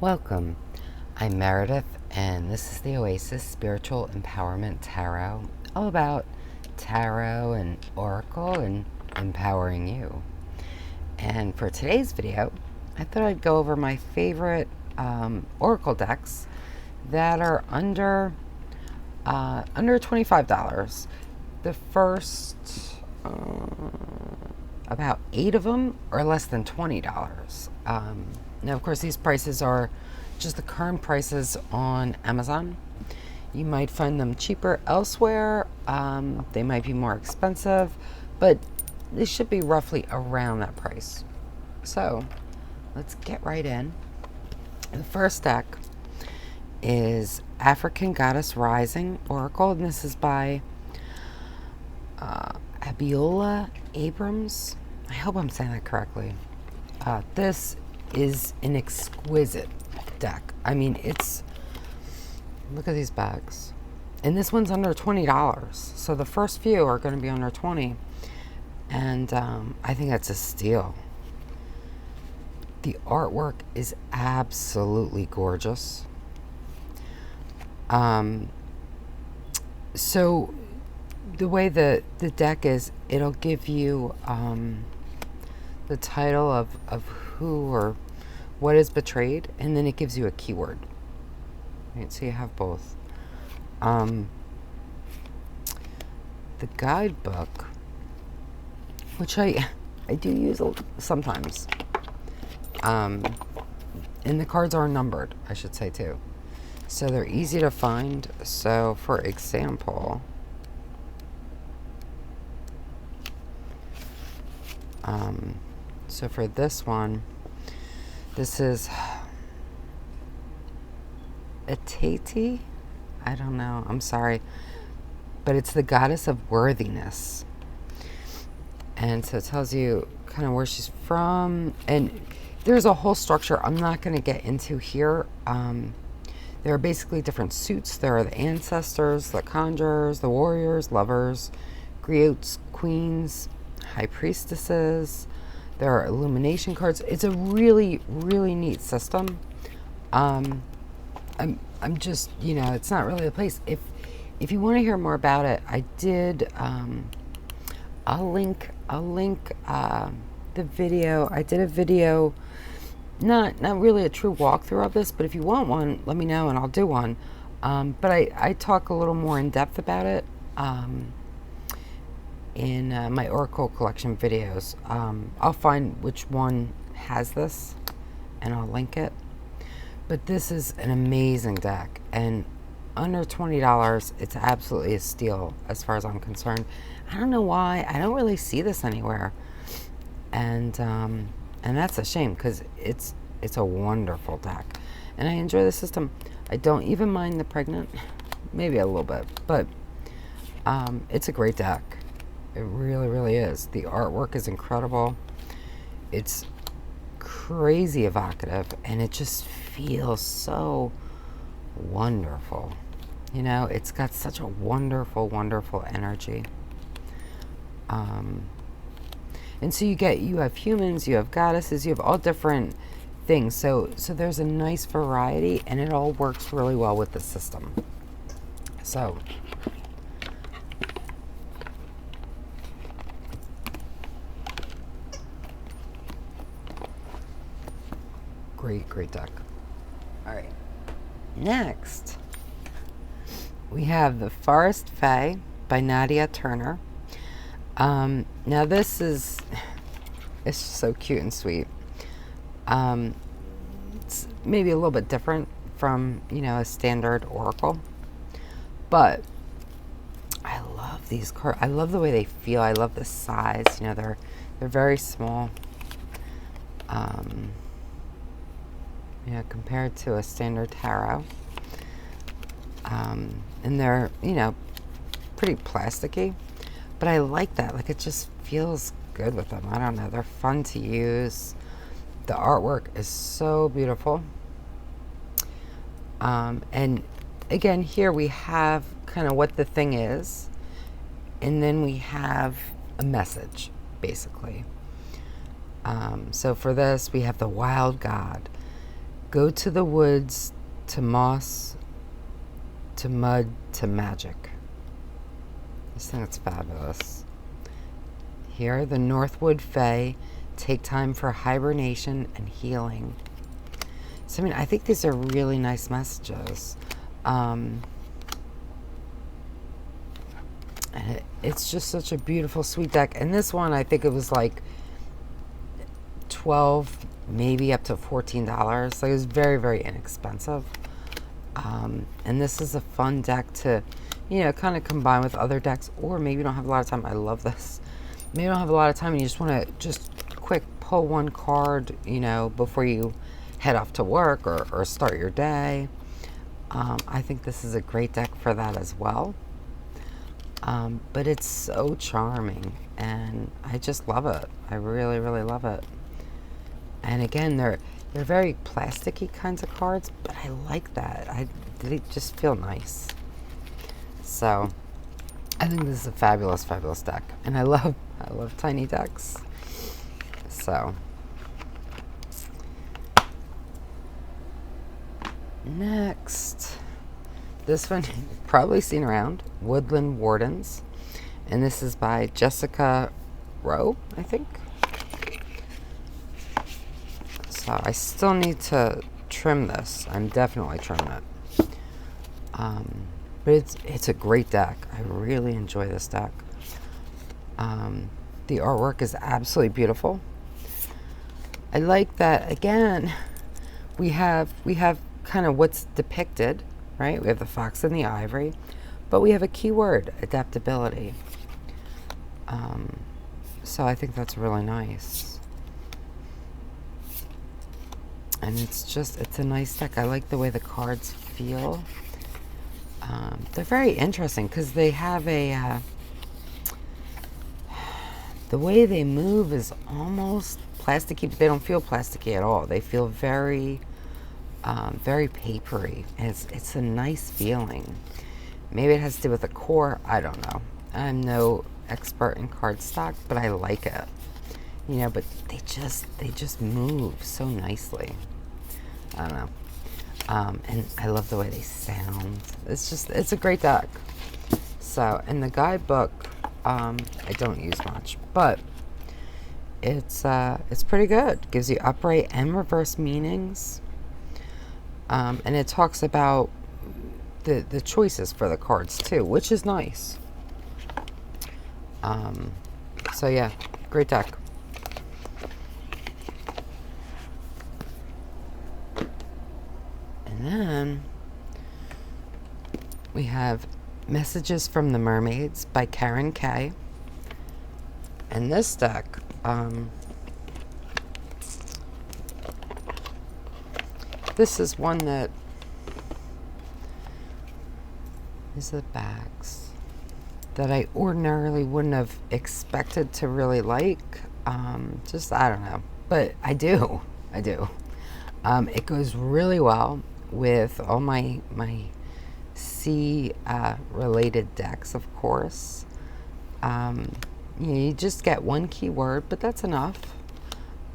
Welcome. I'm Meredith, and this is the Oasis Spiritual Empowerment Tarot, all about tarot and oracle and empowering you. And for today's video, I thought I'd go over my favorite oracle decks that are under $25. The first about 8 of them are less than $20. Now, of course, these prices are just the current prices on Amazon. You might find them cheaper elsewhere. They might be more expensive, but they should be roughly around that price. So let's get right in. The first deck is African Goddess Rising Oracle, and this is by Abiola Abrams. I hope I'm saying that correctly. This is an exquisite deck. I mean, look at these bags. And this one's under $20. So the first few are going to be under $20. And I think that's a steal. The artwork is absolutely gorgeous. So the way the deck is, it'll give you the title of who or what is betrayed, and then it gives you a keyword. Right, so you have both. The guidebook, which I do use sometimes, and the cards are numbered, I should say too, so they're easy to find. So for example, so for this one, this is Atati. I don't know. I'm sorry. But it's the goddess of worthiness. And so it tells you kind of where she's from. And there's a whole structure I'm not going to get into here. There are basically different suits. There are the ancestors, the conjurers, the warriors, lovers, griots, queens, high priestesses. There are illumination cards. It's a really, really neat system. I'm just, it's not really the place. If you want to hear more about it, I did. I'll link the video. I did a video, not really a true walkthrough of this, but if you want one, let me know and I'll do one. But I talk a little more in depth about it. In my Oracle collection videos. I'll find which one has this and I'll link it. But this is an amazing deck, and under $20, it's absolutely a steal as far as I'm concerned. I don't know why. I don't really see this anywhere. And that's a shame, because it's a wonderful deck. And I enjoy the system. I don't even mind the pregnant. Maybe a little bit. But it's a great deck. It really, really is. The artwork is incredible. It's crazy evocative, and it just feels so wonderful. It's got such a wonderful, wonderful energy. And so you have humans, you have goddesses, you have all different things. So there's a nice variety, and it all works really well with the system. So great deck. All right. Next, we have The Forest Fae by Nadia Turner. Now it's so cute and sweet. It's maybe a little bit different from, a standard oracle. But I love these cards. I love the way they feel. I love the size. They're very small. Compared to a standard tarot. And they're, pretty plasticky. But I like that. Like, it just feels good with them. I don't know. They're fun to use. The artwork is so beautiful. And again, here we have kind of what the thing is. And then we have a message, basically. So for this, we have the wild god. Go to the woods, to moss, to mud, to magic. I just think it's fabulous. Here, the Northwood Fae take time for hibernation and healing. So, I mean, I think these are really nice messages. And it's just such a beautiful, sweet deck. And this one, I think it was like $12, maybe up to $14. Like, it was very, very inexpensive. And this is a fun deck to, you know, kind of combine with other decks, or maybe you don't have a lot of time. I love this. Maybe you don't have a lot of time and you just want to just quick pull one card, you know, before you head off to work or start your day. I think this is a great deck for that as well. But it's so charming and I just love it. I really, really love it. And again, they're very plasticky kinds of cards, but I like that. They just feel nice. So I think this is a fabulous, fabulous deck. And I love tiny decks. So next, this one you've probably seen around, Woodland Wardens. And this is by Jessica Rowe, I think. So I still need to trim this. I'm definitely trimming it. But it's a great deck. I really enjoy this deck. The artwork is absolutely beautiful. I like that, again, we have kind of what's depicted, right? We have the fox and the ivory, but we have a keyword, adaptability. So I think that's really nice. And it's a nice deck. I like the way the cards feel. They're very interesting because they have the way they move is almost plasticky, but they don't feel plasticky at all. They feel very, very papery. And it's a nice feeling. Maybe it has to do with the core. I don't know. I'm no expert in cardstock, but I like it. You know, but they just move so nicely. I don't know. And I love the way they sound. It's a great deck. So, and the guidebook, I don't use much, but it's pretty good. Gives you upright and reverse meanings. And it talks about the choices for the cards too, which is nice. So yeah, great deck. And then we have Messages from the Mermaids by Karen Kay. And this deck, this is one that is the backs that I ordinarily wouldn't have expected to really like. Just, I don't know, but I do. It goes really well with all my sea related decks, of course. You just get one keyword, but that's enough.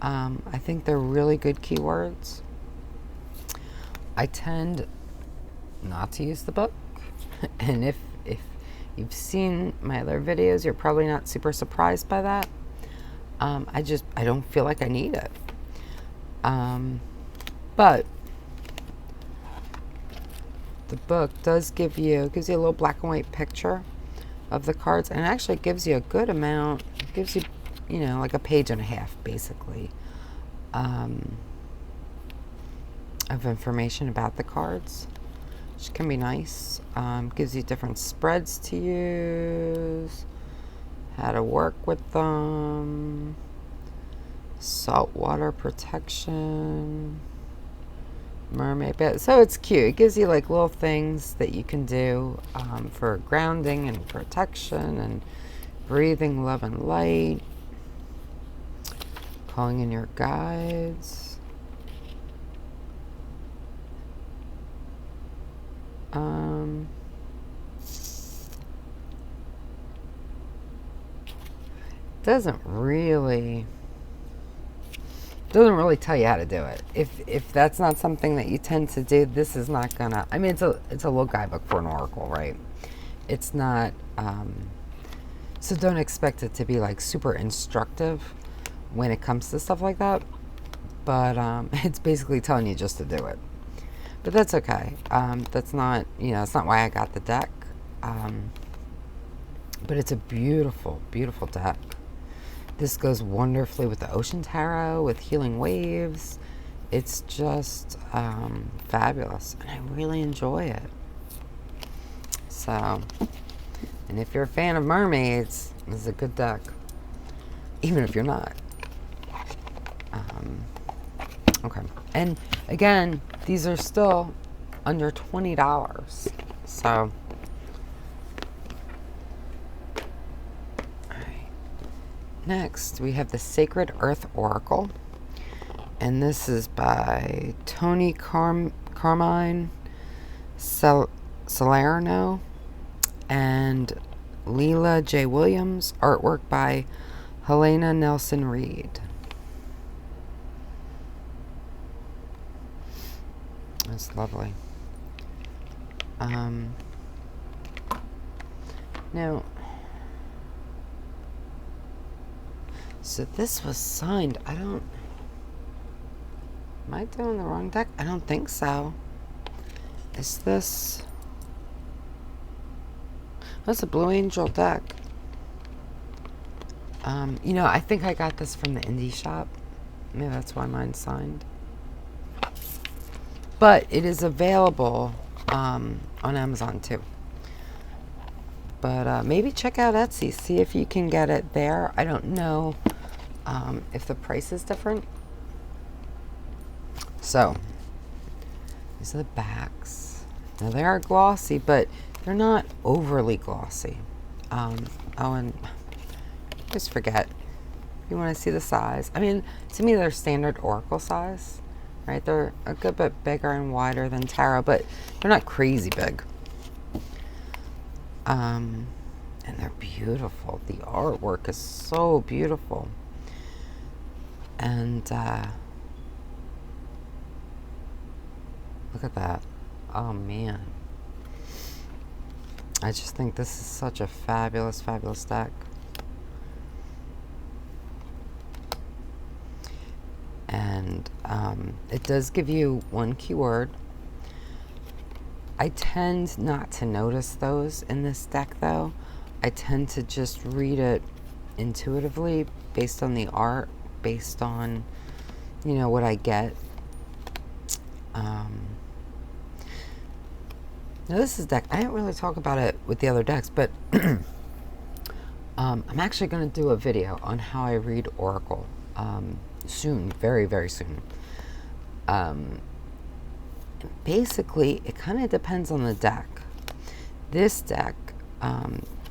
I think they're really good keywords. I tend not to use the book, and if you've seen my other videos, you're probably not super surprised by that. I don't feel like I need it. But the book gives you a little black and white picture of the cards, and it actually gives you a good amount. It gives you, like a page and a half, basically, of information about the cards, which can be nice. Gives you different spreads to use, how to work with them, saltwater protection, mermaid. So it's cute. It gives you like little things that you can do for grounding and protection and breathing love and light, calling in your guides. Doesn't doesn't really tell you how to do it. If that's not something that you tend to do, this is not gonna. I mean, it's a little guidebook for an oracle, right? It's not. So don't expect it to be like super instructive when it comes to stuff like that. But it's basically telling you just to do it. But that's okay. That's not, it's not why I got the deck. But it's a beautiful, beautiful deck. This goes wonderfully with the Ocean Tarot, with Healing Waves. It's just fabulous, and I really enjoy it. So, and if you're a fan of mermaids, this is a good deck. Even if you're not. Okay. And again, these are still under $20. So, next, we have the Sacred Earth Oracle, and this is by Tony Carmine Salerno and Leela J. Williams, artwork by Helena Nelson Reed. That's lovely. Now, so this was signed. Am I doing the wrong deck? I don't think so. Is this? That's a Blue Angel deck. I think I got this from the indie shop. Maybe that's why mine's signed. But it is available on Amazon too. But maybe check out Etsy. See if you can get it there. I don't know if the price is different. So, these are the backs. Now they are glossy, but they're not overly glossy. And just forget. You want to see the size. I mean, to me, they're standard Oracle size, right? They're a good bit bigger and wider than Tarot, but they're not crazy big. And they're beautiful. The artwork is so beautiful. And look at that. Oh, man. I just think this is such a fabulous, fabulous deck. And it does give you one keyword. I tend not to notice those in this deck, though. I tend to just read it intuitively based on the art, based on, what I get. Now this is deck. I didn't really talk about it with the other decks, but I'm actually going to do a video on how I read Oracle soon, very, very soon. Basically, it kind of depends on the deck. This deck,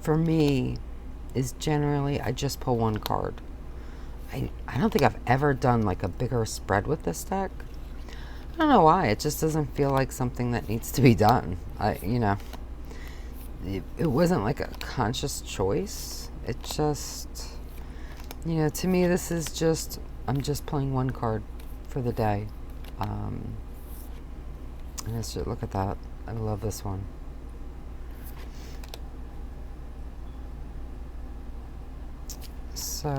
for me, is generally, I just pull one card. I don't think I've ever done like a bigger spread with this deck. I don't know why. It just doesn't feel like something that needs to be done. It wasn't like a conscious choice. It just, to me, this is just, I'm just playing one card for the day. And it's just, look at that. I love this one. So,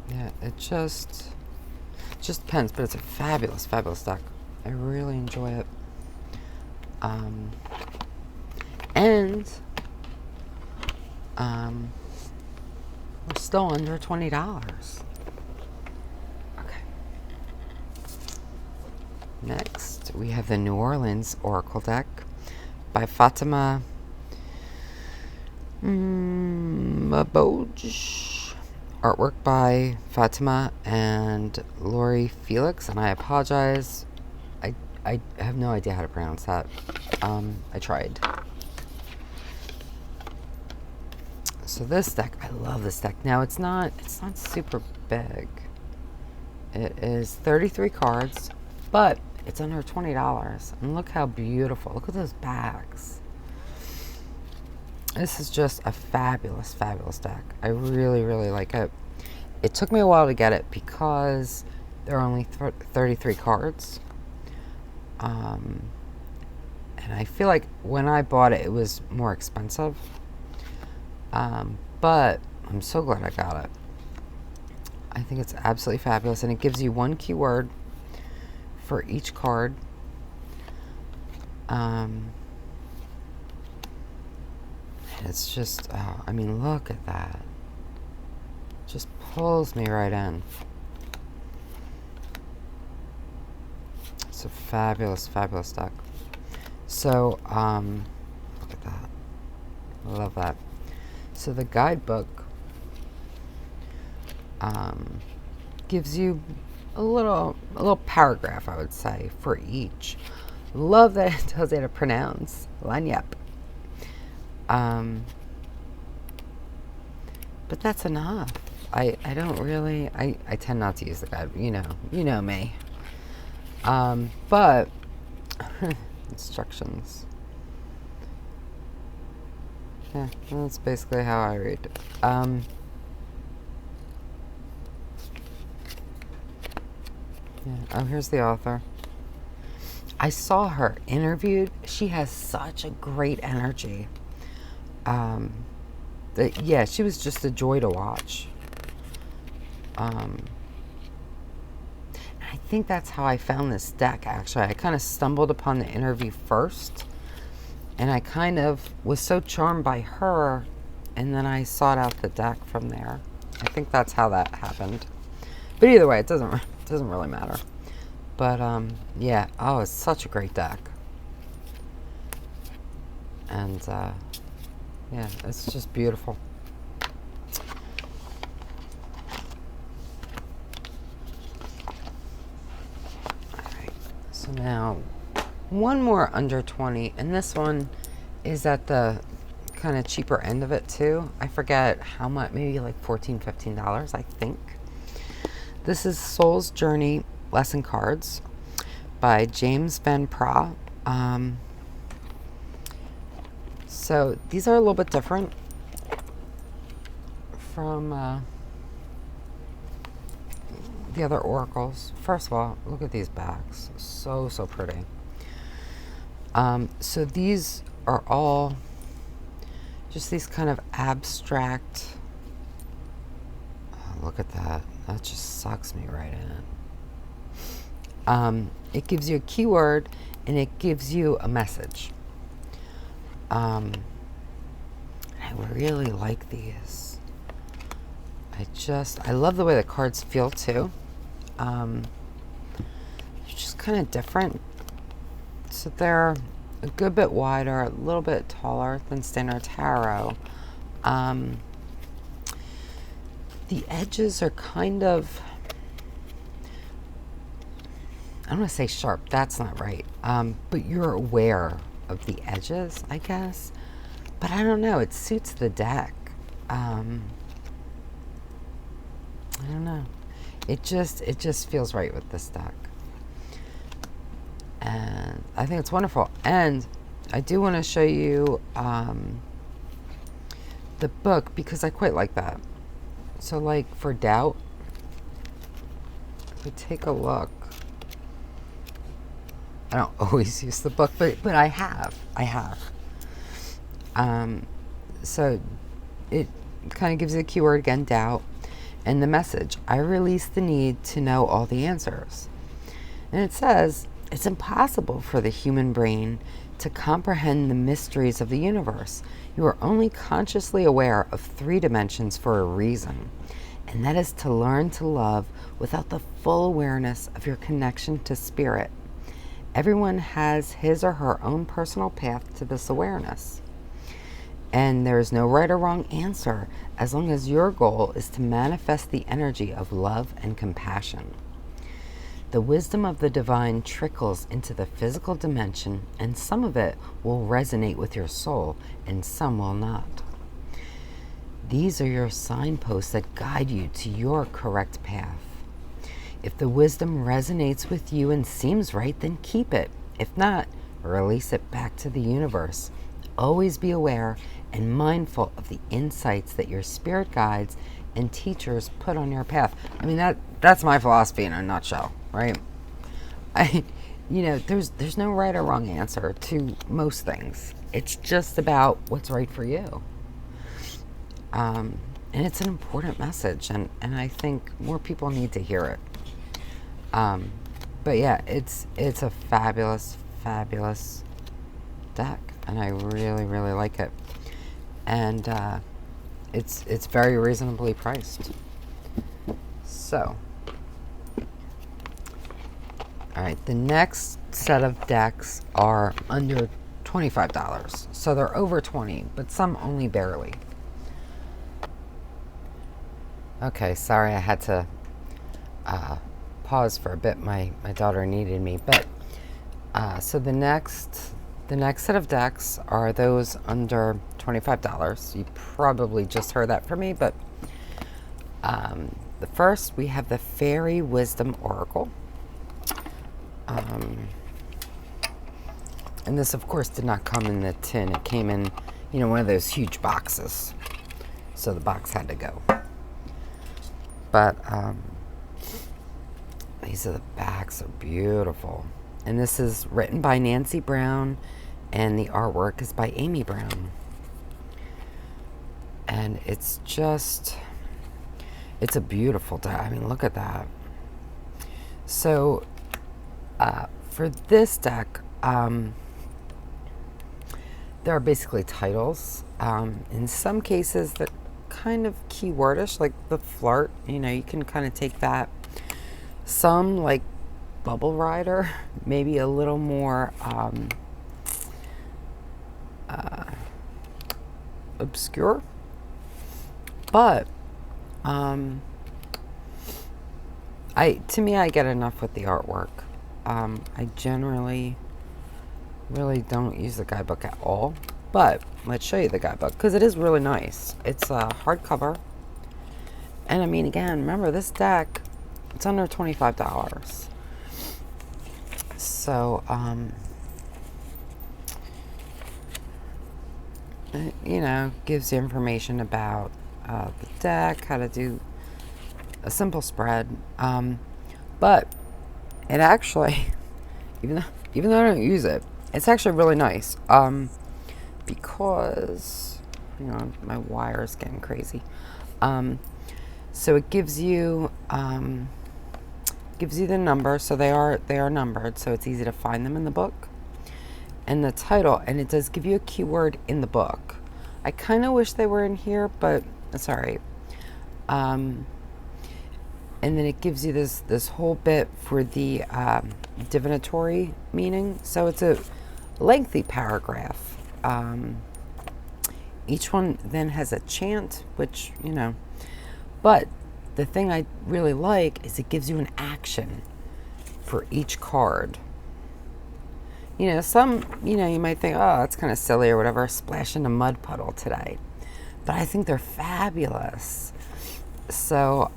yeah, it just depends, but it's a fabulous, fabulous deck. I really enjoy it. And we're still under $20. Okay. Next, we have the New Orleans Oracle deck by Fatima Maboj. Artwork by Fatima and Lori Felix, and I apologize. I have no idea how to pronounce that. I tried. So this deck, I love this deck. Now it's not super big. It is 33 cards, but it's under $20. And look how beautiful. Look at those backs. This is just a fabulous, fabulous deck. I really, really like it. It took me a while to get it because there are only 33 cards. And I feel like when I bought it, it was more expensive. But I'm so glad I got it. I think it's absolutely fabulous. And it gives you one keyword for each card. And it's just, oh, I mean, look at that. Just pulls me right in. It's a fabulous, fabulous deck. So, look at that. I love that. So the guidebook gives you a little paragraph, I would say, for each. Love that it tells you how to pronounce Lanyap. But that's enough. I don't really, I tend not to use the guide, you know me. But instructions. Yeah, that's basically how I read. Yeah. Oh, here's the author. I saw her interviewed. She has such a great energy. Yeah, she was just a joy to watch. I think that's how I found this deck, actually. I kind of stumbled upon the interview first, and I kind of was so charmed by her, and then I sought out the deck from there. I think that's how that happened. But either way, it doesn't really matter. But, yeah. Oh, it's such a great deck. And, yeah, it's just beautiful. Alright, so now one more under 20, and this one is at the kind of cheaper end of it too. I forget how much, maybe like $14, $15, I think. This is Soul's Journey Lesson Cards by James Van Praagh. So these are a little bit different from the other oracles. First of all, look at these backs. So pretty. So these are all just these kind of abstract. Oh, look at that. That just sucks me right in. It gives you a keyword and it gives you a message. I really like these. I love the way the cards feel too. They're just kind of different. So they're a good bit wider, a little bit taller than standard tarot. The edges are kind of, I don't want to say sharp, that's not right. But you're aware of the edges, I guess. But I don't know, it suits the deck. I don't know. It just feels right with this deck. And I think it's wonderful. And I do want to show you the book because I quite like that. So like for doubt, if we take a look, I don't always use the book, but I have. So it kind of gives you a keyword again, doubt, and the message. I release the need to know all the answers. And it says, it's impossible for the human brain to comprehend the mysteries of the universe. You are only consciously aware of 3 dimensions for a reason, and that is to learn to love without the full awareness of your connection to spirit. Everyone has his or her own personal path to this awareness. And there is no right or wrong answer as long as your goal is to manifest the energy of love and compassion. The wisdom of the divine trickles into the physical dimension, and some of it will resonate with your soul, and some will not. These are your signposts that guide you to your correct path. If the wisdom resonates with you and seems right, then keep it. If not, release it back to the universe. Always be aware and mindful of the insights that your spirit guides and teachers put on your path. I mean, that's my philosophy in a nutshell, right? There's no right or wrong answer to most things. It's just about what's right for you. And it's an important message, and I think more people need to hear it. But yeah, it's a fabulous, fabulous deck, and I really, really like it. And it's very reasonably priced. So, all right, the next set of decks are under $25. So they're over 20, but some only barely. Okay, sorry, I had to pause for a bit. My daughter needed me. But so the next set of decks are those under $25. You probably just heard that from me, but the first, we have the Fairy Wisdom Oracle. And this, of course, did not come in the tin. It came in, one of those huge boxes. So the box had to go. But these are the backs, are beautiful. And this is written by Nancy Brown, and the artwork is by Amy Brown. And it's a beautiful deck. I mean, look at that. So for this deck, there are basically titles. In some cases, they're kind of keywordish, like the flirt. You can kind of take that. Some, like Bubble Rider, maybe a little more obscure. But to me, I get enough with the artwork. I generally really don't use the guidebook at all, but let's show you the guidebook because it is really nice. It's a hardcover, and I mean, again, remember this deck, it's under $25. So it gives you information about the deck, how to do a simple spread, but it actually, even though I don't use it, it's actually really nice, because my wire is getting crazy. So it gives you the number, so they are numbered, so it's easy to find them in the book, and the title, and it does give you a keyword in the book. I kind of wish they were in here, but it's all right. And then it gives you this whole bit for the divinatory meaning. So it's a lengthy paragraph. Each one then has a chant, which, but the thing I really like is it gives you an action for each card. Some, you might think, oh, that's kind of silly or whatever, splash in a mud puddle today. But I think they're fabulous. So,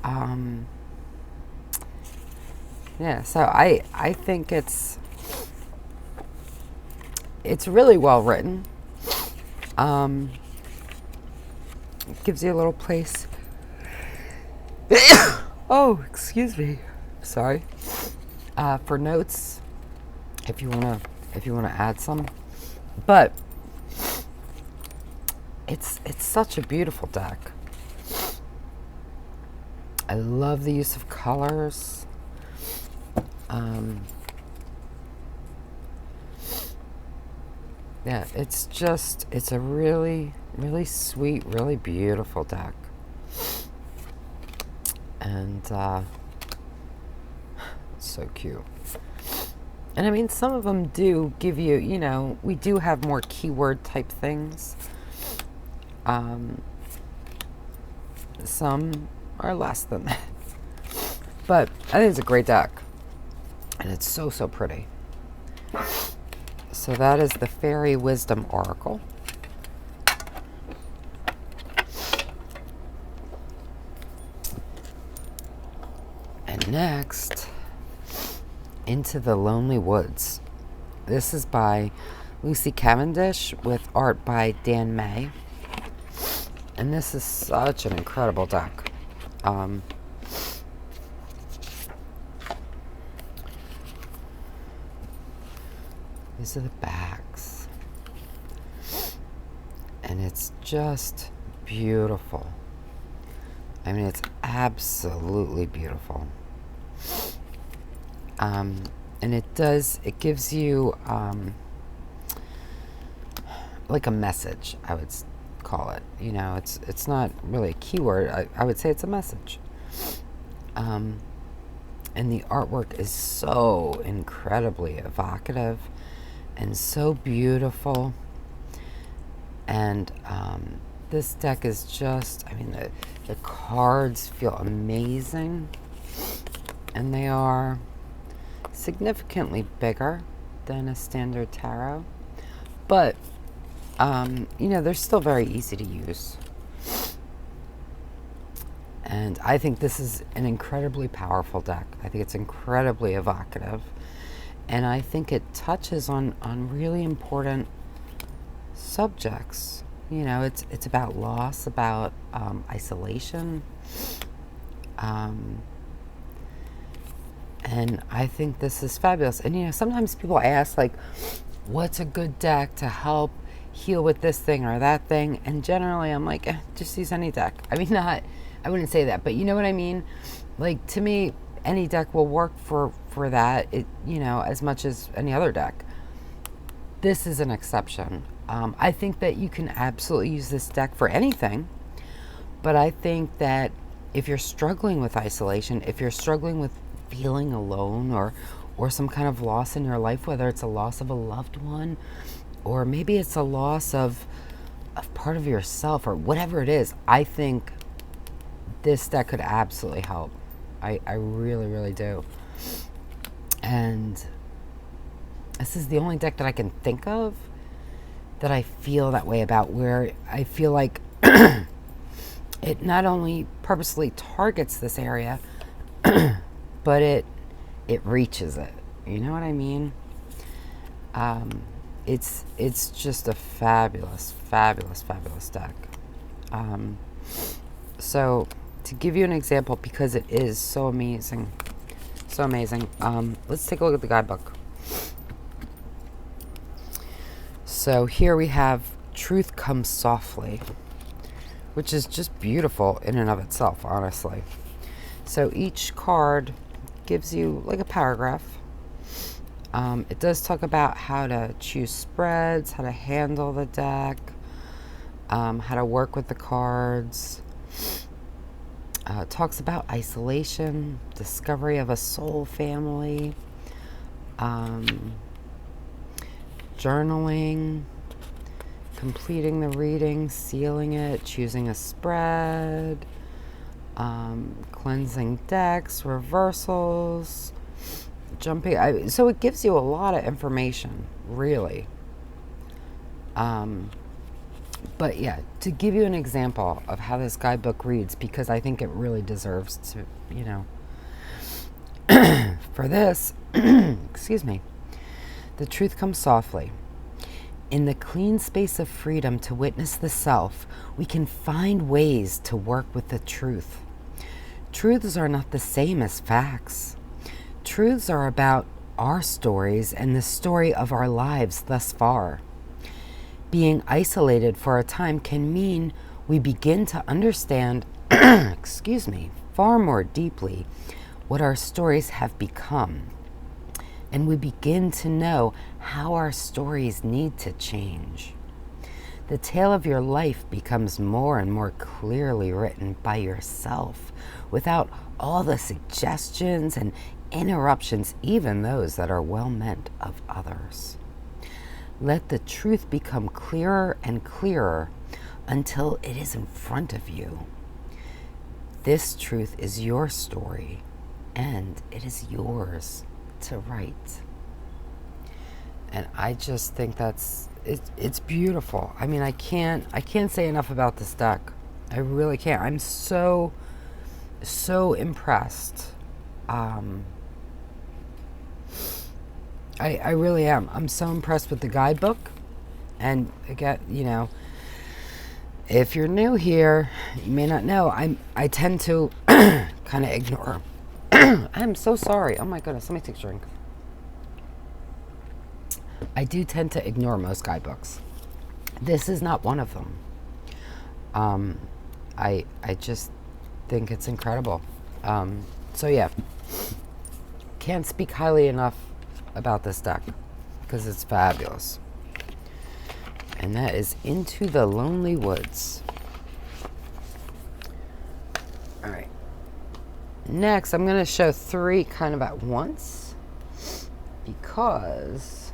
so I think it's really well written. It gives you a little place. Oh, excuse me. Sorry. For notes, if you wanna add some, but it's such a beautiful deck. I love the use of colors. It's a really, really sweet, really beautiful deck. And it's so cute. And I mean, some of them do give you, we do have more keyword type things. Some are less than that. But I think it's a great deck. And it's so, so pretty. So that is the Fairy Wisdom Oracle. And next, Into the Lonely Woods. This is by Lucy Cavendish with art by Dan May. And this is such an incredible deck. These are the backs. And it's just beautiful. I mean, it's absolutely beautiful. And it gives you like a message, I would call it. You know, it's not really a keyword. I would say it's a message. And the artwork is so incredibly evocative and so beautiful. And this deck is just, I mean, the cards feel amazing. And they are significantly bigger than a standard tarot. But, you know, they're still very easy to use. And I think this is an incredibly powerful deck. I think it's incredibly evocative. And I think it touches on really important subjects. You know, it's about loss, about isolation. And I think this is fabulous. And, you know, sometimes people ask, like, what's a good deck to help heal with this thing or that thing? And generally, I'm like, just use any deck. I mean, I wouldn't say that, but you know what I mean? Like, to me, any deck will work for that, you know, as much as any other deck. This is an exception. I think that you can absolutely use this deck for anything. But I think that if you're struggling with isolation, if you're struggling with feeling alone or some kind of loss in your life, whether it's a loss of a loved one or maybe it's a loss of part of yourself or whatever it is, I think this deck could absolutely help. I really, really do. And this is the only deck that I can think of that I feel that way about, where I feel like it not only purposely targets this area, but it reaches it. You know what I mean? It's just a fabulous, fabulous, fabulous deck. So to give you an example, because it is so amazing, let's take a look at the guidebook. So here we have Truth Comes Softly, which is just beautiful in and of itself, honestly. So each card gives you like a paragraph. It does talk about how to choose spreads, how to handle the deck, how to work with the cards. It talks about isolation, discovery of a soul family, journaling, completing the reading, sealing it, choosing a spread, cleansing decks, reversals, jumping. So it gives you a lot of information, really. But yeah, to give you an example of how this guidebook reads, because I think it really deserves to, you know, for this, excuse me, the truth comes softly. In the clean space of freedom to witness the self, we can find ways to work with the truth. Truths are not the same as facts. Truths are about our stories and the story of our lives thus far. Being isolated for a time can mean we begin to understand, excuse me, far more deeply what our stories have become. And we begin to know how our stories need to change. The tale of your life becomes more and more clearly written by yourself, without all the suggestions and interruptions, even those that are well meant, of others. Let the truth become clearer and clearer until it is in front of you. This truth is your story, and it is yours to write. And I just think it's beautiful. I mean, I can't say enough about this deck. I really can't. I'm so impressed. I really am. I'm so impressed with the guidebook. And again, you know, If you're new here, you may not know, I tend to kind of ignore. I'm so sorry. Oh my goodness, let me take a drink. I do tend to ignore most guidebooks. This is not one of them. I just think it's incredible. So yeah, can't speak highly enough about this deck because it's fabulous. And that is Into the Lonely Woods. All right. Next, I'm going to show 3 kind of at once because,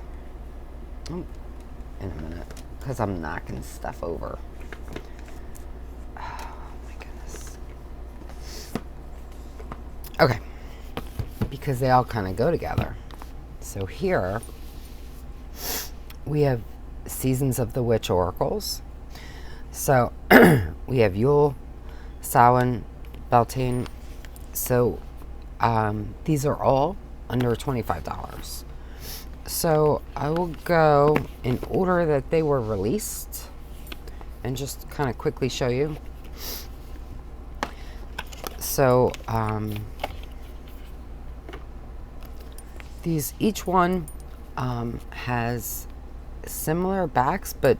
in a minute, because I'm knocking stuff over. Oh my goodness. Okay. Because they all kind of go together. So here we have Seasons of the Witch Oracles. So we have Yule, Samhain, Beltane. So these are all under $25. So I will go in order that they were released and just kind of quickly show you. So these, each one has similar backs, but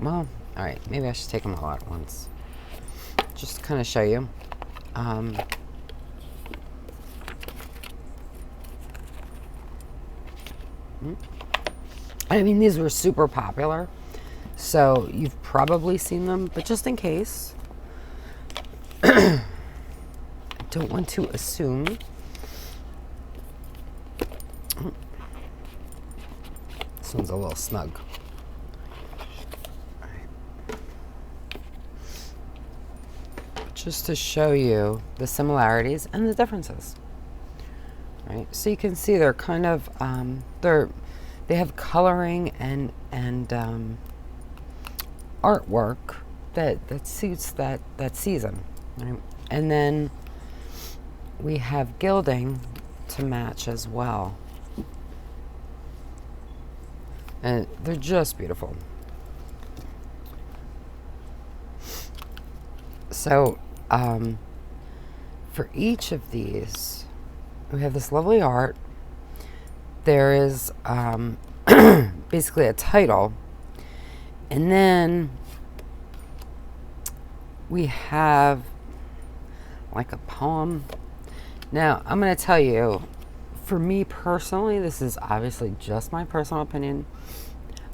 well, all right, maybe I should take them all at once. Just kind of show you. I mean, these were super popular, so you've probably seen them, but just in case, I don't want to assume. This one's a little snug. All right. Just to show you the similarities and the differences. All right, so you can see they're kind of they have coloring and artwork that suits that season, right? And then we have gilding to match as well. And they're just beautiful. So, for each of these, we have this lovely art. There is basically a title. And then we have like a poem. Now, I'm going to tell you, for me personally, this is obviously just my personal opinion.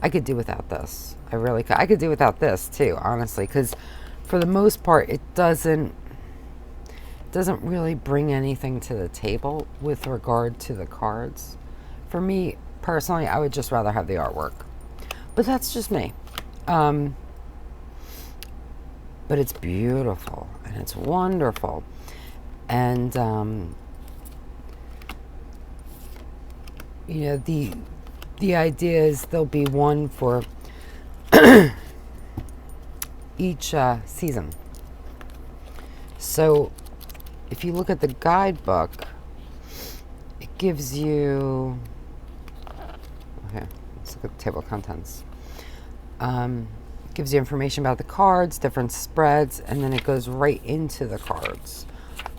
I could do without this. I really could. I could do without this too, honestly, because for the most part, it doesn't really bring anything to the table with regard to the cards. For me personally, I would just rather have the artwork, but that's just me. But it's beautiful and it's wonderful, and you know, the idea is there'll be one for each season. So if you look at the guidebook, it gives you, okay, let's look at the table of contents. It gives you information about the cards, different spreads, and then it goes right into the cards.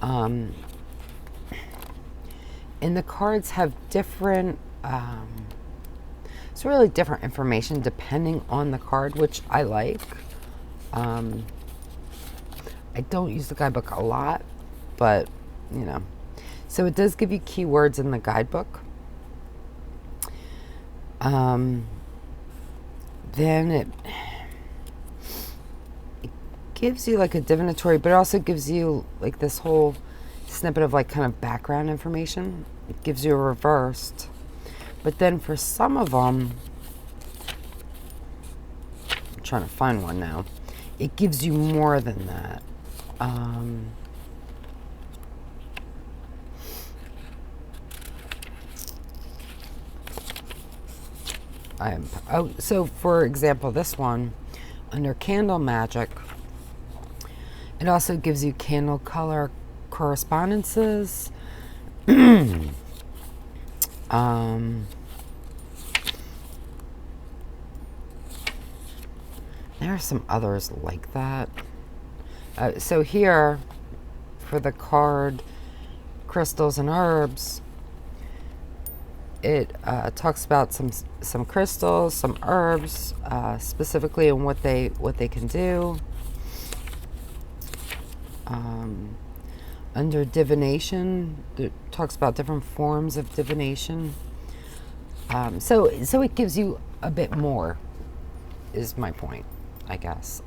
And the cards have different, it's really different information depending on the card, which I like. I don't use the guidebook a lot, but you know, so it does give you keywords in the guidebook. Then it gives you like a divinatory, but it also gives you like this whole snippet of like kind of background information. It gives you a reversed, but then for some of them, I'm trying to find one now, it gives you more than that. So for example, this one under candle magic, it also gives you candle color correspondences. Now There are some others like that. So here, for the card Crystals and Herbs, it talks about some crystals, some herbs, specifically and what they can do. Under divination, it talks about different forms of divination. So it gives you a bit more, is my point, I guess.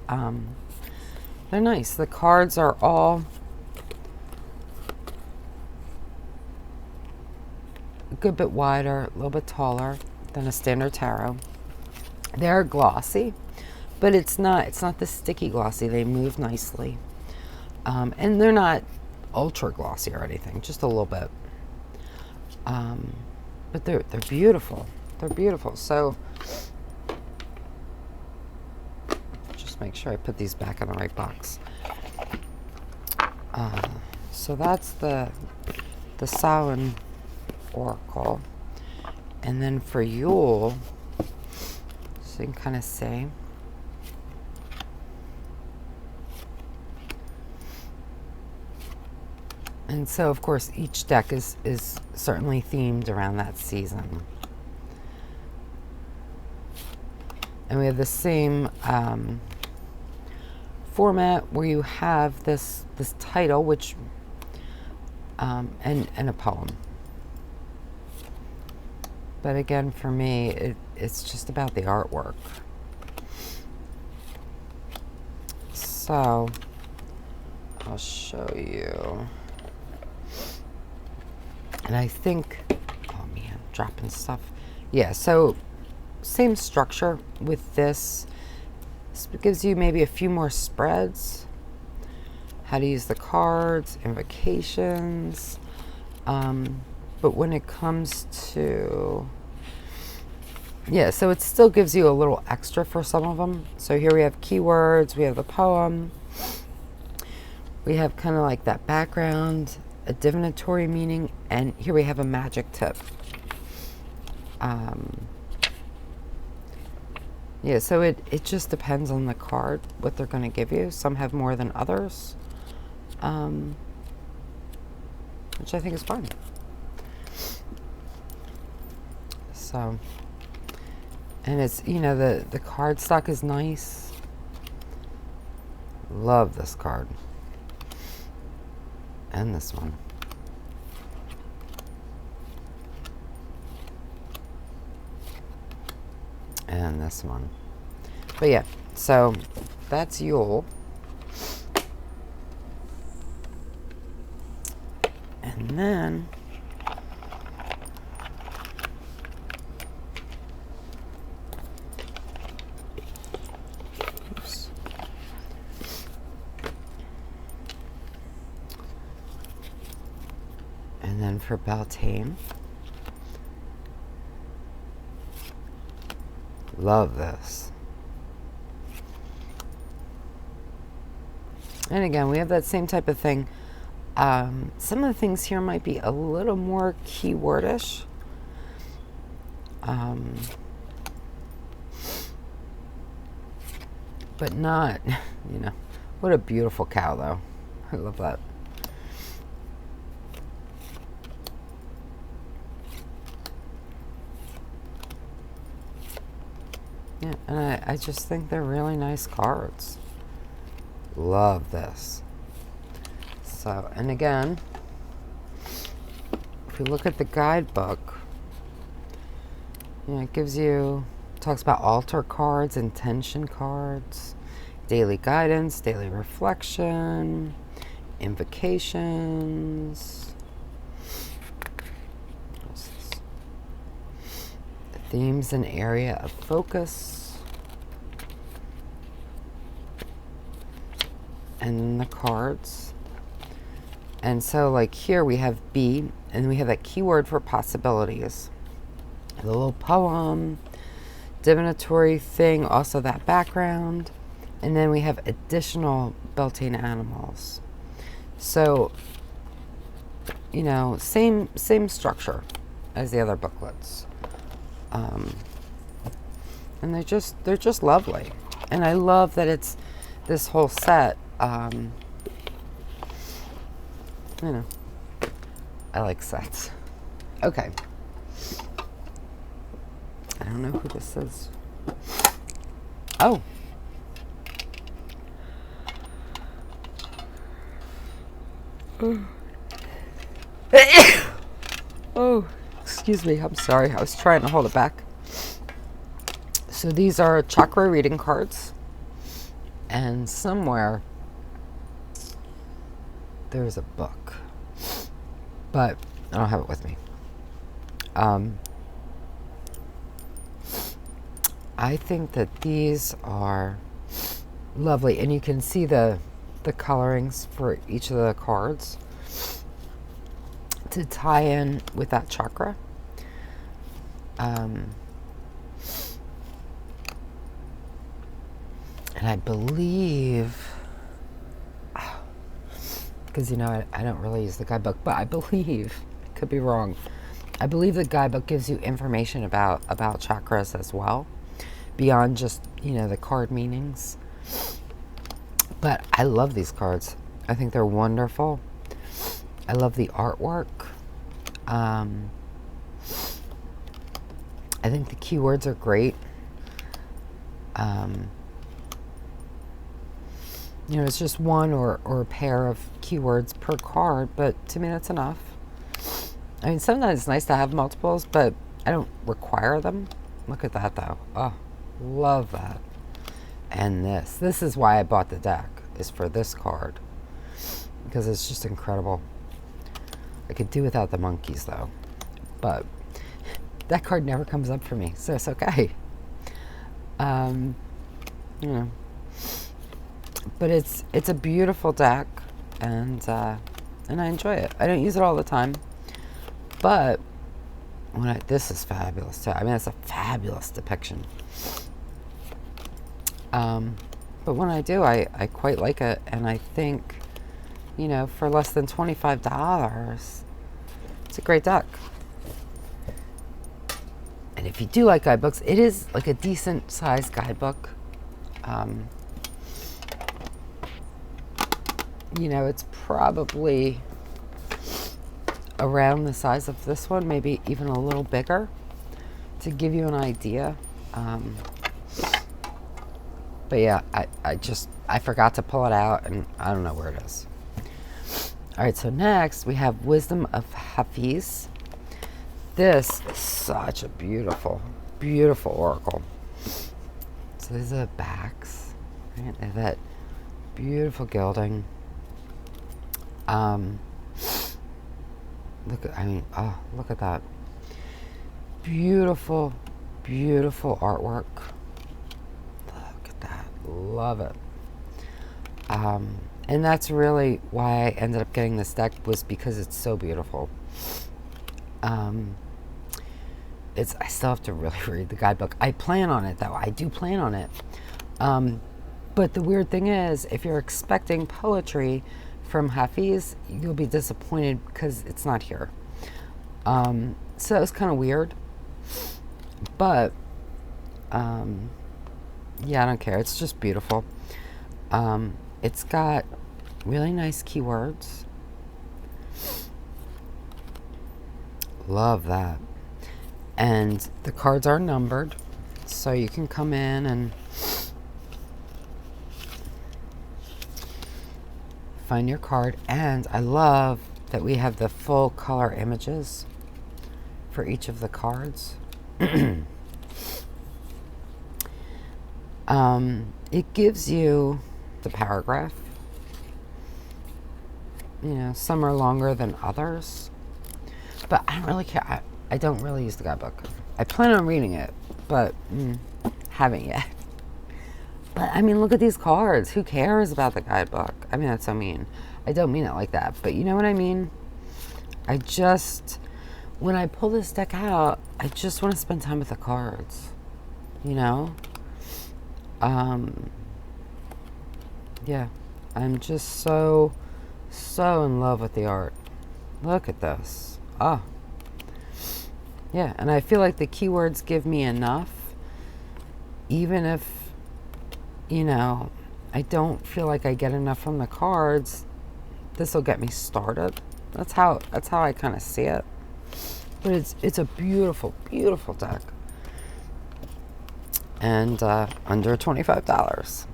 They're nice. The cards are all a good bit wider, a little bit taller than a standard tarot. They're glossy, but it's not the sticky glossy. They move nicely. And they're not ultra glossy or anything, just a little bit. But they're beautiful. They're beautiful. So just make sure I put these back in the right box. So that's the Samhain Oracle. And then for Yule, so you can kind of see. And so, of course, each deck is certainly themed around that season. And we have the same format where you have this title, which and a poem. But again, for me, it's just about the artwork. So I'll show you. And I think, oh man, dropping stuff. Yeah, so same structure with this. This gives you maybe a few more spreads. How to use the cards, invocations. But when it comes to, yeah, so it still gives you a little extra for some of them. So here we have keywords, we have the poem. We have kind of like that background, a divinatory meaning, and here we have a magic tip. Yeah, so it just depends on the card, what they're going to give you. Some have more than others, which I think is fun. So, and it's, you know, the card stock is nice. Love this card. And this one. And this one. But yeah, so that's Yule. And then oops. And then for Beltane, love this. And again, we have that same type of thing. Some of the things here might be a little more keywordish. But not, you know, what a beautiful cow though. I love that. Yeah, and I just think they're really nice cards. Love this. So, and again, if you look at the guidebook, you know, it gives you, talks about altar cards, intention cards, daily guidance, daily reflection, invocations, the themes and area of focus, and the cards. And so like here we have B, and we have that keyword for possibilities. The little poem, divinatory thing, also that background. And then we have additional Beltane animals. So, you know, same structure as the other booklets. And they're just lovely. And I love that it's this whole set. You know, I like sets. Okay. I don't know who this is. Oh. Oh, excuse me. I'm sorry. I was trying to hold it back. So these are Chakra reading cards. And somewhere there's a book. But I don't have it with me. I think that these are lovely. And you can see the colorings for each of the cards to tie in with that chakra. And I believe, because I don't really use the guidebook, but I believe, I could be wrong, I believe the guidebook gives you information about chakras as well, beyond just, the card meanings. But I love these cards. I think they're wonderful. I love the artwork. I think the keywords are great. It's just one or a pair of keywords per card, but to me that's enough. I mean, sometimes it's nice to have multiples, but I don't require them. Look at that, though. Oh, love that. And this is why I bought the deck, is for this card, because it's just incredible. I could do without the monkeys, though, but that card never comes up for me, so it's okay. But it's a beautiful deck, and I enjoy it. I don't use it all the time, but this is fabulous too. I mean, it's a fabulous depiction. But when I do, I quite like it, and I think, for less than $25, it's a great deck. And if you do like guidebooks, it is like a decent sized guidebook. It's probably around the size of this one, maybe even a little bigger, to give you an idea. But yeah, I forgot to pull it out, and I don't know where it is. All right, so next we have Wisdom of Huffies. This is such a beautiful, beautiful oracle. So these are the backs, right? They have that beautiful gilding. Look at that. Beautiful, beautiful artwork. Look at that. Love it. And that's really why I ended up getting this deck, was because it's so beautiful. I still have to really read the guidebook. I plan on it, though. I do plan on it. But the weird thing is, if you're expecting poetry from Huffies, you'll be disappointed because it's not here. So that was kind of weird. But, yeah, I don't care. It's just beautiful. It's got really nice keywords. Love that. And the cards are numbered, so you can come in and find your card. And I love that we have the full color images for each of the cards. It gives you the paragraph. Some are longer than others, but I don't really care. I don't really use the guidebook. I plan on reading it, but haven't yet. But I mean, look at these cards. Who cares about the guidebook? I mean, that's so mean. I don't mean it like that, but you know what I mean? When I pull this deck out, I just want to spend time with the cards. Yeah, I'm just so in love with the art. Look at this. Oh. Yeah, and I feel like the keywords give me enough, even if you know, I don't feel like I get enough from the cards, this will get me started. That's how I kind of see it. But it's a beautiful, beautiful deck. And under $25.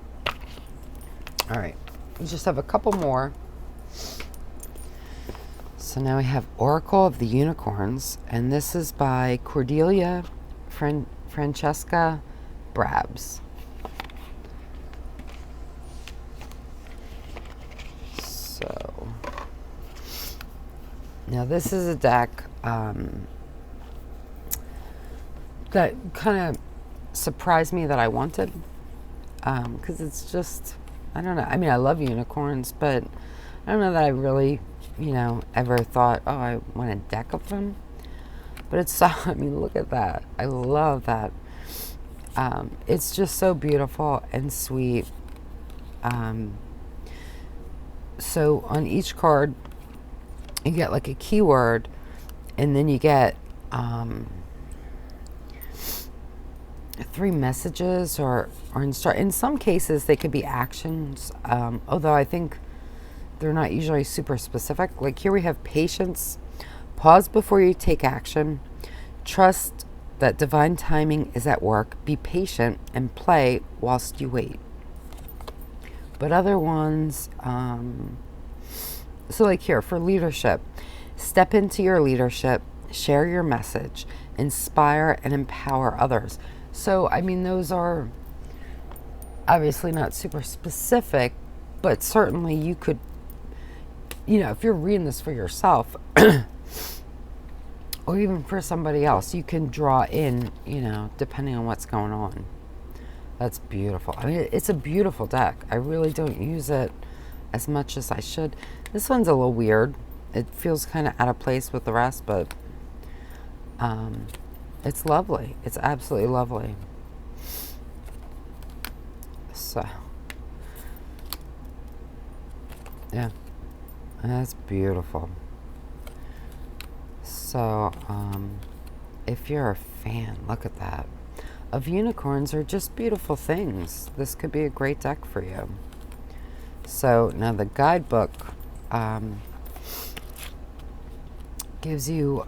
All right, we just have a couple more. So now we have Oracle of the Unicorns, and this is by Cordelia Francesca Brabs. So now this is a deck that kind of surprised me that I wanted, because it's just, I don't know. I mean, I love unicorns, but I don't know that I really, you know, ever thought, oh, I want a deck of them. But it's so, I mean, look at that. I love that. It's just so beautiful and sweet. So on each card, you get like a keyword, and then you get 3 messages or in some cases they could be actions, although I think they're not usually super specific. Like here we have patience, pause before you take action, trust that divine timing is at work, be patient, and play whilst you wait. But other ones, so like here for leadership, step into your leadership, share your message, inspire and empower others. So, I mean, those are obviously not super specific, but certainly you could, you know, if you're reading this for yourself or even for somebody else, you can draw in, you know, depending on what's going on. That's beautiful. I mean, it's a beautiful deck. I really don't use it as much as I should. This one's a little weird. It feels kind of out of place with the rest, but it's lovely. It's absolutely lovely. So, yeah, that's beautiful. So, if you're a fan, look at that. Of unicorns are just beautiful things. This could be a great deck for you. So now the guidebook gives you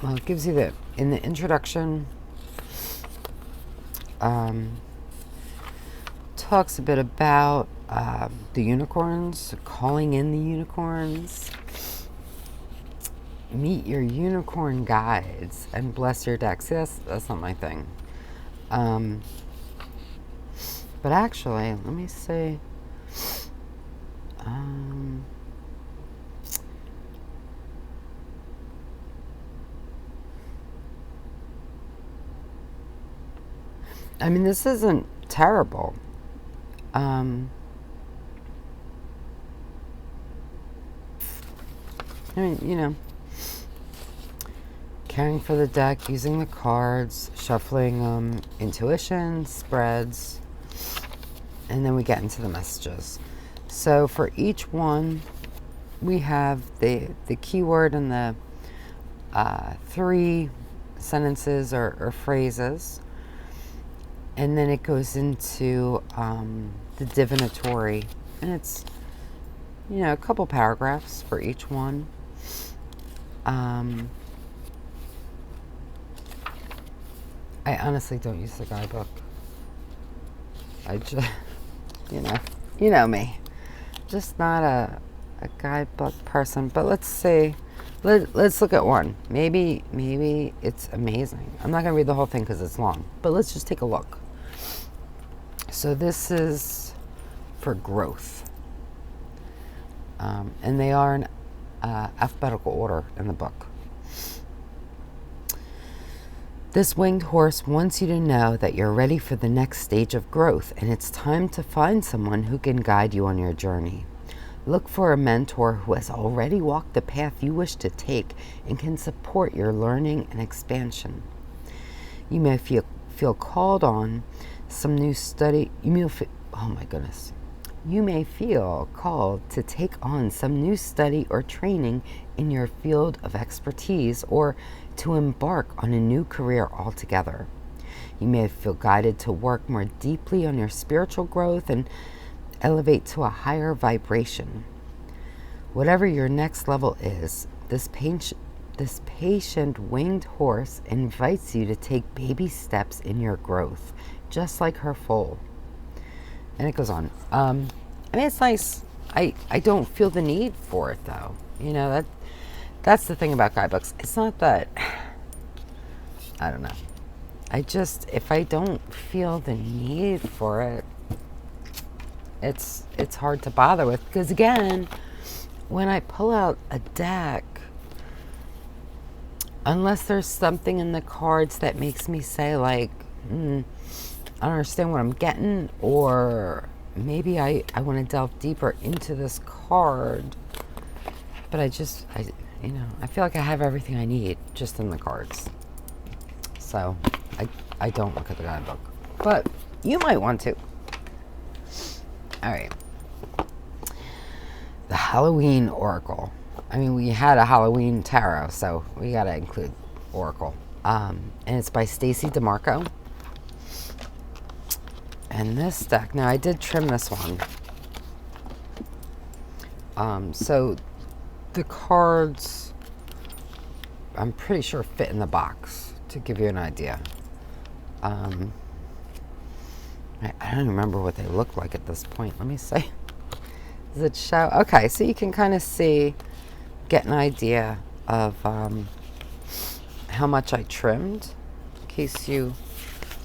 well, it gives you the, in the introduction, talks a bit about the unicorns, calling in the unicorns, meet your unicorn guides, and bless your deck. See, that's not my thing. But actually, let me see. I mean, this isn't terrible. I mean, you know, caring for the deck, using the cards, shuffling them, intuition, spreads, and then we get into the messages. So for each one, we have the keyword and the 3 sentences or phrases, and then it goes into the divinatory, and it's, you know, a couple paragraphs for each one. I honestly don't use the guidebook. I just, you know me, just not a guidebook person. But let's see. Let's look at one. Maybe it's amazing. I'm not gonna read the whole thing because it's long. But let's just take a look. So this is for growth, and they are in alphabetical order in the book. This winged horse wants you to know that you're ready for the next stage of growth, and it's time to find someone who can guide you on your journey. Look for a mentor who has already walked the path you wish to take and can support your learning and expansion. You may feel called on some new study. Oh my goodness. You may feel called to take on some new study or training in your field of expertise, or to embark on a new career altogether. You may feel guided to work more deeply on your spiritual growth and elevate to a higher vibration. Whatever your next level is, this patient winged horse invites you to take baby steps in your growth, just like her foal. And it goes on. I mean, it's nice. I don't feel the need for it, though. You know, that's the thing about guidebooks. It's not that, I don't know. If I don't feel the need for it, it's hard to bother with. Because again, when I pull out a deck, unless there's something in the cards that makes me say, like, I don't understand what I'm getting, or maybe I want to delve deeper into this card, but I feel like I have everything I need just in the cards. So I don't look at the guidebook, but you might want to. All right. The Halloween Oracle. I mean, we had a Halloween tarot, so we got to include Oracle. And it's by Stacy DeMarco. And this deck, now I did trim this one. So the cards, I'm pretty sure fit in the box, to give you an idea. I don't remember what they look like at this point. Let me see. Does it show? Okay, so you can kind of see, get an idea of how much I trimmed, in case you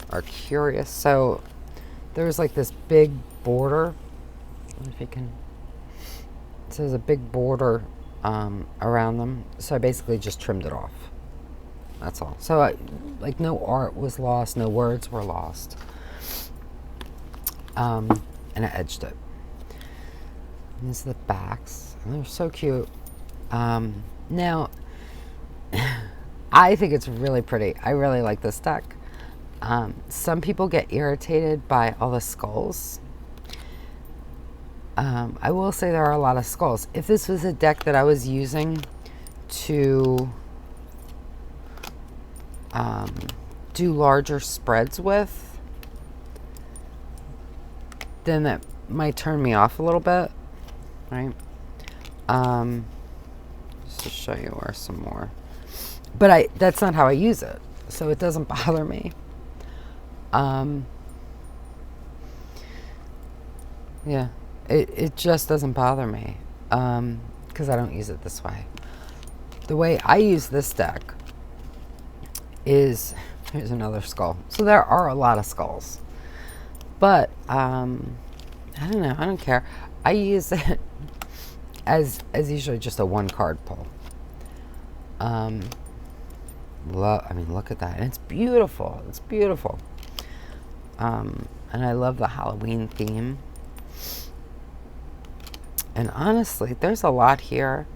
are curious. So there's like this big border. I don't know if you can. So there's a big border around them. So I basically just trimmed it off. That's all. So like no art was lost, no words were lost. And I edged it. And these are the backs. And they're so cute. Now, I think it's really pretty. I really like this deck. Some people get irritated by all the skulls. I will say there are a lot of skulls. If this was a deck that I was using to do larger spreads with, then that might turn me off a little bit, right? Just to show you where some more. But that's not how I use it, so it doesn't bother me. Yeah, it just doesn't bother me, because I don't use it this way. The way I use this deck is, here's another skull. So there are a lot of skulls, but I don't know, I don't care. I use it as usually just a one card pull. I mean, look at that, and it's beautiful. It's beautiful. And I love the Halloween theme. And honestly, there's a lot here.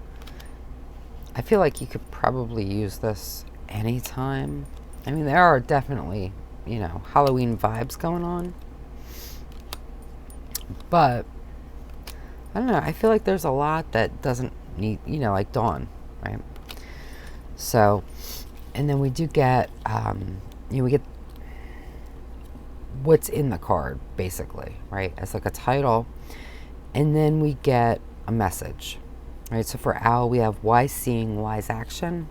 I feel like you could probably use this anytime. I mean, there are definitely, Halloween vibes going on. But I don't know, I feel like there's a lot that doesn't need, like dawn, right? So, and then we do get, we get what's in the card, basically, right? As like a title. And then we get a message, right? So for Owl, we have wise seeing, wise action.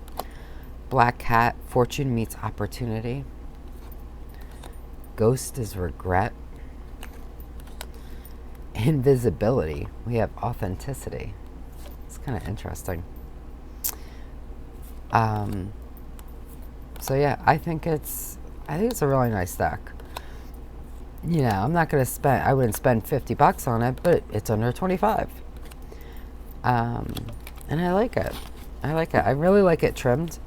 Black Cat, fortune meets opportunity. Ghost is regret. Invisibility, we have authenticity. It's kind of interesting. So yeah, I think it's a really nice deck. I'm not going to spend, I wouldn't spend $50 on it, but it's under 25. And I like it. I really like it trimmed.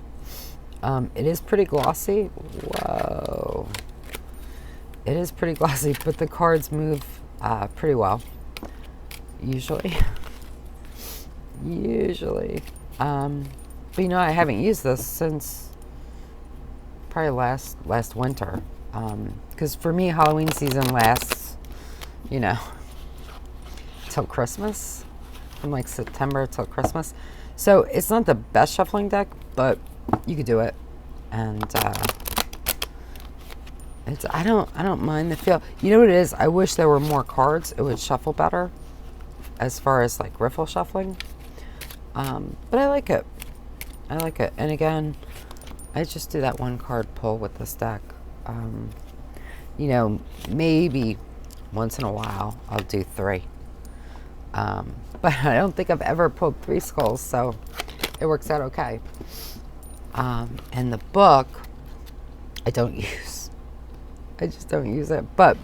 It is pretty glossy. Whoa. It is pretty glossy, but the cards move pretty well. Usually. But I haven't used this since probably last winter. Because for me, Halloween season lasts, till Christmas, from like September till Christmas. So it's not the best shuffling deck, but you could do it. And I don't mind the feel. You know what it is? I wish there were more cards. It would shuffle better as far as like riffle shuffling. But I like it. I like it. And again, I just do that one card pull with this deck. You know, maybe once in a while I'll do 3. But I don't think I've ever pulled 3 skulls, so it works out okay. And the book, I don't use. I just don't use it. But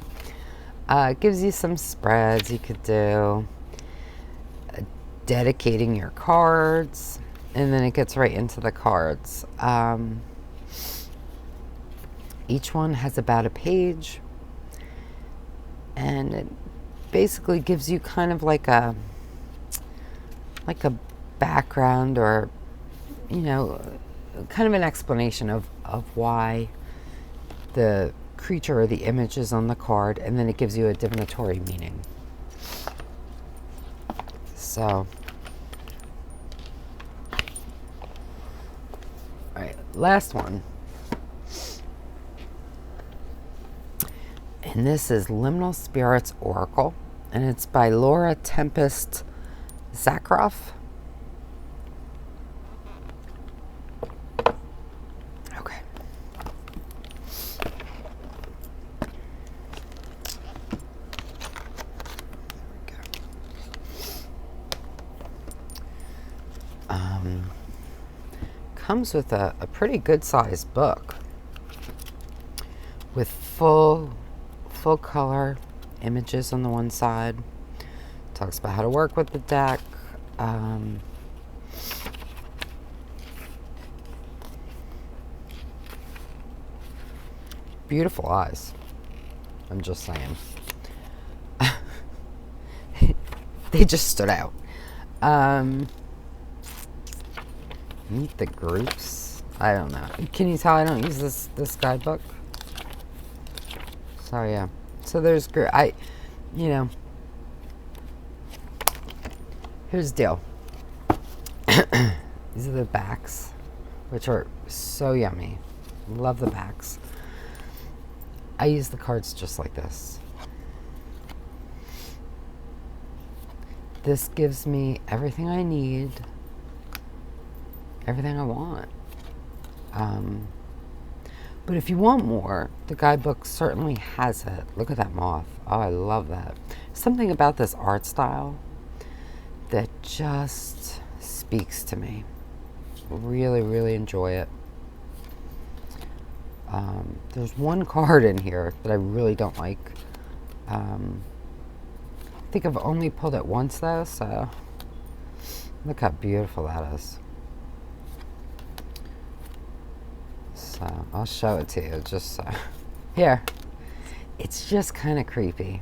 it gives you some spreads you could do. Dedicating your cards. And then it gets right into the cards. Each one has about a page. And it basically gives you kind of like a background, or, you know, kind of an explanation of why the creature or the image is on the card, and then it gives you a divinatory meaning. So, all right, last one. And this is Liminal Spirits Oracle, and it's by Laura Tempest Zakroff. Okay. There we go. Comes with a pretty good sized book with full color images on the one side. Talks about how to work with the deck. Beautiful eyes. I'm just saying. They just stood out. Meet the groups. I don't know. Can you tell I don't use this guidebook? So yeah. So there's you know. Here's the deal. These are the backs, which are so yummy. Love the backs. I use the cards just like this. This gives me everything I need, everything I want. But if you want more, the guidebook certainly has it. Look at that moth. Oh, I love that. Something about this art style that just speaks to me. Really, really enjoy it. There's one card in here that I really don't like. I think I've only pulled it once though, so look how beautiful that is. So I'll show it to you just so. Here. It's just kind of creepy.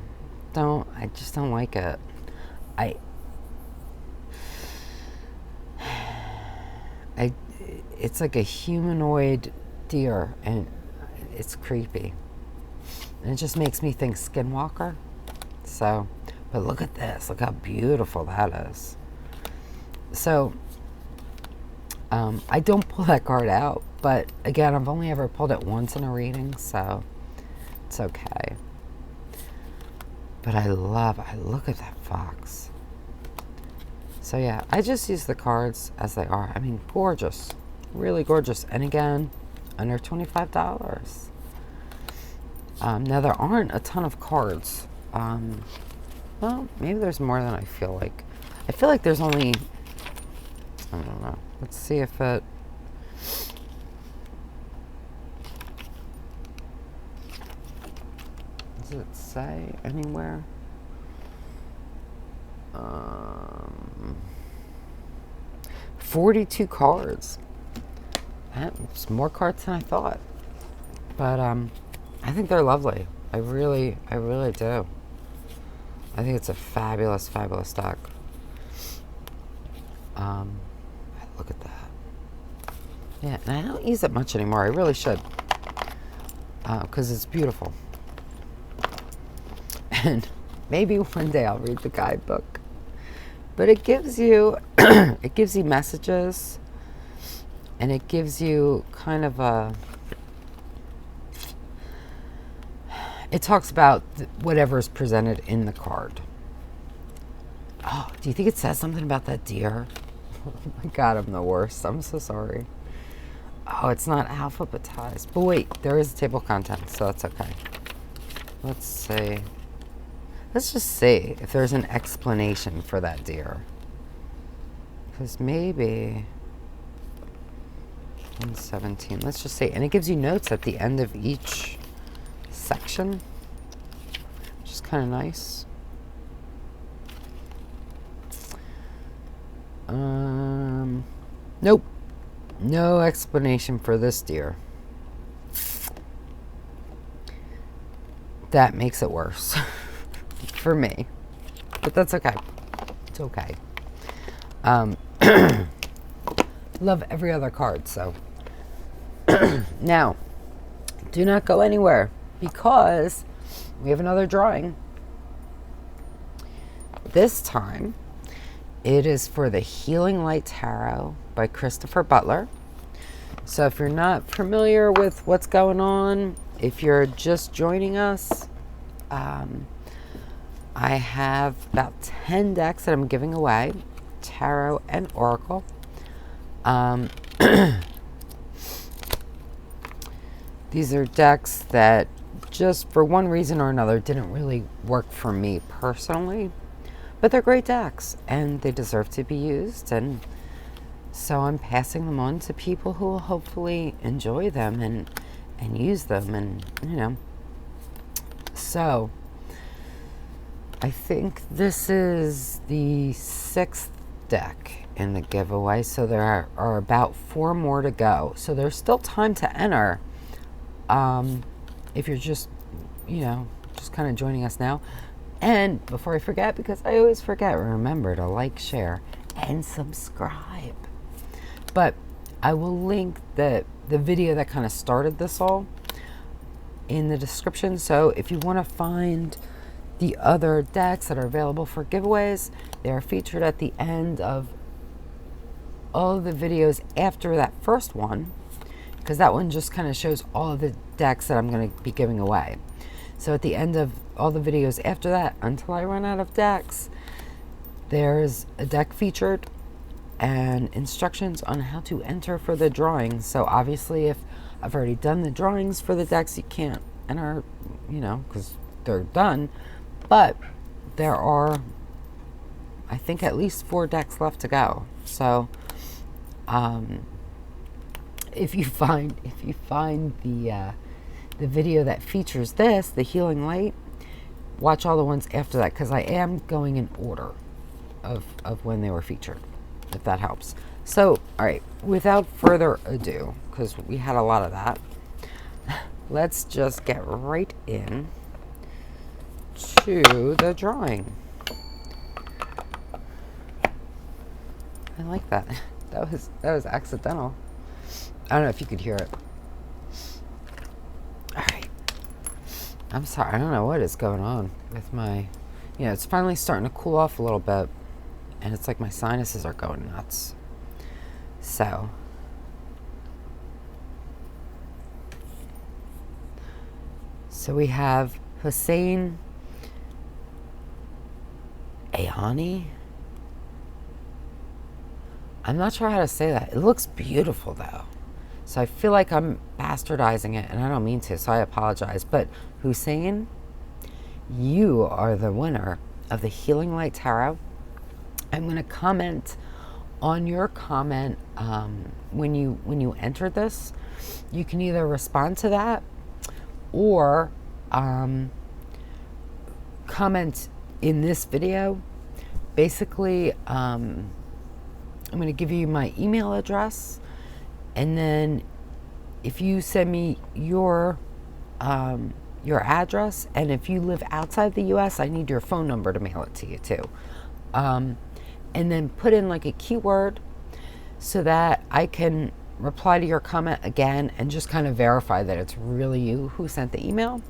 I just don't like it. It's like a humanoid deer, and it's creepy. And it just makes me think Skinwalker. So, but look at this. Look how beautiful that is. So, I don't pull that card out, but again, I've only ever pulled it once in a reading, so it's okay. But I look at that fox. So yeah, I just use the cards as they are. I mean, gorgeous. Really gorgeous. And again, under $25. Now, there aren't a ton of cards. Well, maybe there's more than I feel like. I feel like there's only, I don't know. Let's see if it, does it say anywhere? 42 cards. That's more cards than I thought. But I think they're lovely. I really do. I think it's a fabulous, fabulous deck. Look at that. Yeah, and I don't use it much anymore. I really should. Because it's beautiful. And maybe one day I'll read the guidebook. But it gives you it gives you messages, and it gives you kind of a, it talks about whatever is presented in the card. Oh, do you think it says something about that deer? Oh my God, I'm the worst. I'm so sorry. Oh, it's not alphabetized. But wait, there is a table of contents, so that's okay. Let's see. Let's just see if there's an explanation for that deer. Because maybe 117. Let's just see. And it gives you notes at the end of each section, which is kind of nice. Nope. No explanation for this deer. That makes it worse for me. But that's okay. It's okay. Love every other card, so. Now, do not go anywhere because we have another drawing. This time, it is for the Healing Light Tarot by Christopher Butler. So if you're not familiar with what's going on, if you're just joining us, I have about 10 decks that I'm giving away, tarot and oracle. These are decks that just for one reason or another didn't really work for me personally, but they're great decks and they deserve to be used, and so I'm passing them on to people who will hopefully enjoy them and use them, and you know. So I think this is the 6th deck in the giveaway, so there are about 4 more to go. So there's still time to enter. If you're just, you know, just kind of joining us now. And before I forget, because I always forget, remember to like, share, and subscribe. But I will link the video that kind of started this all in the description. So if you want to find the other decks that are available for giveaways, they are featured at the end of all of the videos after that first one, because that one just kind of shows all of the decks that I'm going to be giving away. So at the end of all the videos after that, until I run out of decks, there's a deck featured and instructions on how to enter for the drawings. So obviously if I've already done the drawings for the decks, you can't enter, you know, because they're done. But there are, I think, at least 4 decks left to go. So if you find the video that features this, the Healing Light, watch all the ones after that, because I am going in order of when they were featured, if that helps. So, all right, without further ado, because we had a lot of that, let's just get right in to the drawing. I like that. That was accidental. I don't know if you could hear it. All right. I'm sorry. I don't know what is going on with my... You know, it's finally starting to cool off a little bit. And it's like my sinuses are going nuts. So we have Hussein Ayani. I'm not sure how to say that. It looks beautiful though. So I feel like I'm bastardizing it, and I don't mean to, so I apologize. But Hussein, you are the winner of the Healing Light Tarot. I'm going to comment on your comment when you entered this. You can either respond to that or comment in this video. Basically, I'm going to give you my email address, and then if you send me your address, and if you live outside the US, I need your phone number to mail it to you too. And then put in like a keyword so that I can reply to your comment again and just kind of verify that it's really you who sent the email.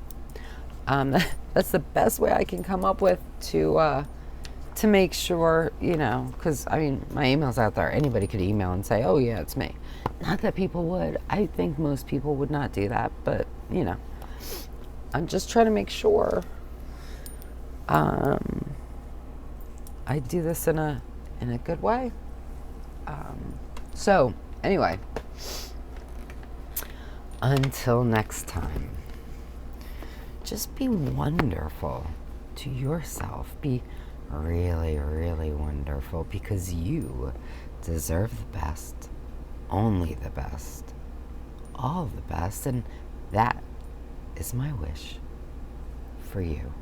That's the best way I can come up with to to make sure, you know, because I mean, my email's out there. Anybody could email and say, oh, yeah, it's me. Not that people would. I think most people would not do that, but, you know, I'm just trying to make sure I do this in a good way. So, anyway, until next time, just be wonderful to yourself. Be really, really wonderful, because you deserve the best, only the best, all the best, and that is my wish for you.